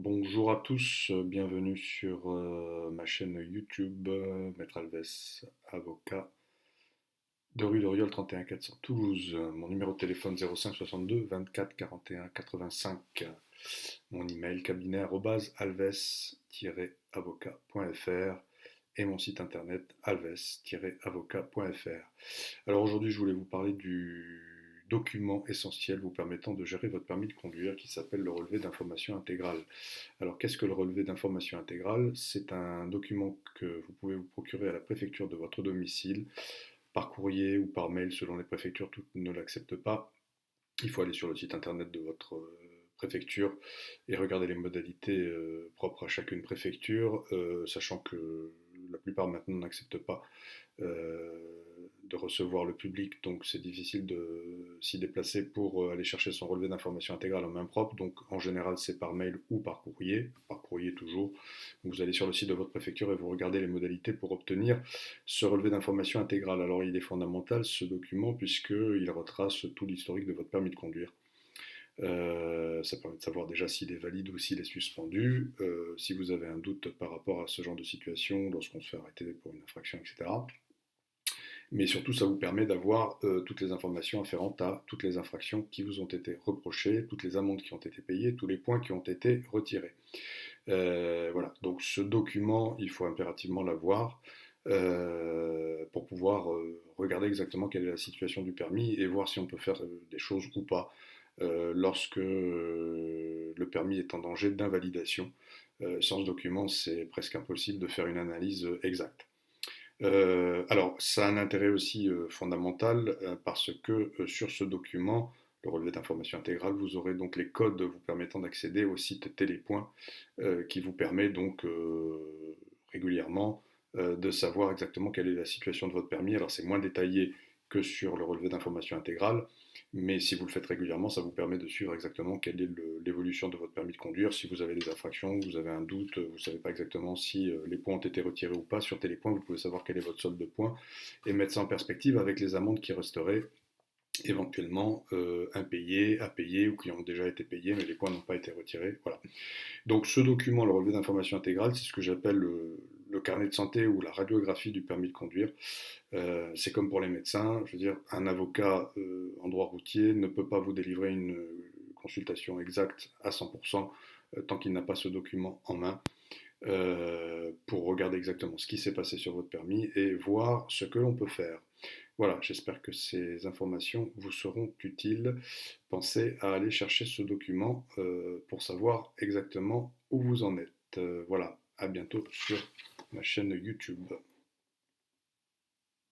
Bonjour à tous, bienvenue sur ma chaîne YouTube, Maître Alves, avocat de rue d'Oriol 31 400 Toulouse. Mon numéro de téléphone 05 62 24 41 85. Mon email cabinet alves-avocat.fr et mon site internet alves-avocat.fr. Alors aujourd'hui, je voulais vous parler du document essentiel vous permettant de gérer votre permis de conduire qui s'appelle le relevé d'information intégrale. Alors qu'est-ce que le relevé d'information intégrale? C'est un document que vous pouvez vous procurer à la préfecture de votre domicile, par courrier ou par mail selon les préfectures, toutes ne l'acceptent pas. Il faut aller sur le site internet de votre préfecture et regarder les modalités propres à chacune préfecture, sachant que la plupart maintenant n'acceptent pas euh, de recevoir le public, donc c'est difficile de s'y déplacer pour aller chercher son relevé d'information intégrale en main propre. Donc en général c'est par mail ou par courrier toujours. Donc, vous allez sur le site de votre préfecture et vous regardez les modalités pour obtenir ce relevé d'information intégrale. Alors il est fondamental ce document puisqu'il retrace tout l'historique de votre permis de conduire. Ça permet de savoir déjà s'il est valide ou s'il est suspendu, si vous avez un doute par rapport à ce genre de situation, lorsqu'on se fait arrêter pour une infraction, etc. Mais surtout, ça vous permet d'avoir toutes les informations afférentes à toutes les infractions qui vous ont été reprochées, toutes les amendes qui ont été payées, tous les points qui ont été retirés. Voilà, donc ce document, il faut impérativement l'avoir pour pouvoir regarder exactement quelle est la situation du permis et voir si on peut faire des choses ou pas lorsque le permis est en danger d'invalidation. Sans ce document, c'est presque impossible de faire une analyse exacte. Alors, ça a un intérêt aussi fondamental parce que sur ce document, le relevé d'information intégrale, vous aurez donc les codes vous permettant d'accéder au site Télépoint qui vous permet donc régulièrement de savoir exactement quelle est la situation de votre permis. Alors, c'est moins détaillé que sur le relevé d'information intégrale, mais si vous le faites régulièrement, ça vous permet de suivre exactement quelle est l'évolution de votre permis de conduire. Si vous avez des infractions, vous avez un doute, vous ne savez pas exactement si les points ont été retirés ou pas, sur Télépoint, vous pouvez savoir quel est votre solde de points et mettre ça en perspective avec les amendes qui resteraient éventuellement impayées, à payer ou qui ont déjà été payées, mais les points n'ont pas été retirés. Voilà. Donc ce document, le relevé d'information intégrale, c'est ce que j'appelle le carnet de santé ou la radiographie du permis de conduire. C'est comme pour les médecins, je veux dire, un avocat en droit routier ne peut pas vous délivrer une consultation exacte à 100% tant qu'il n'a pas ce document en main pour regarder exactement ce qui s'est passé sur votre permis et voir ce que l'on peut faire. Voilà, j'espère que ces informations vous seront utiles. Pensez à aller chercher ce document pour savoir exactement où vous en êtes. Voilà, à bientôt sur ma chaîne YouTube.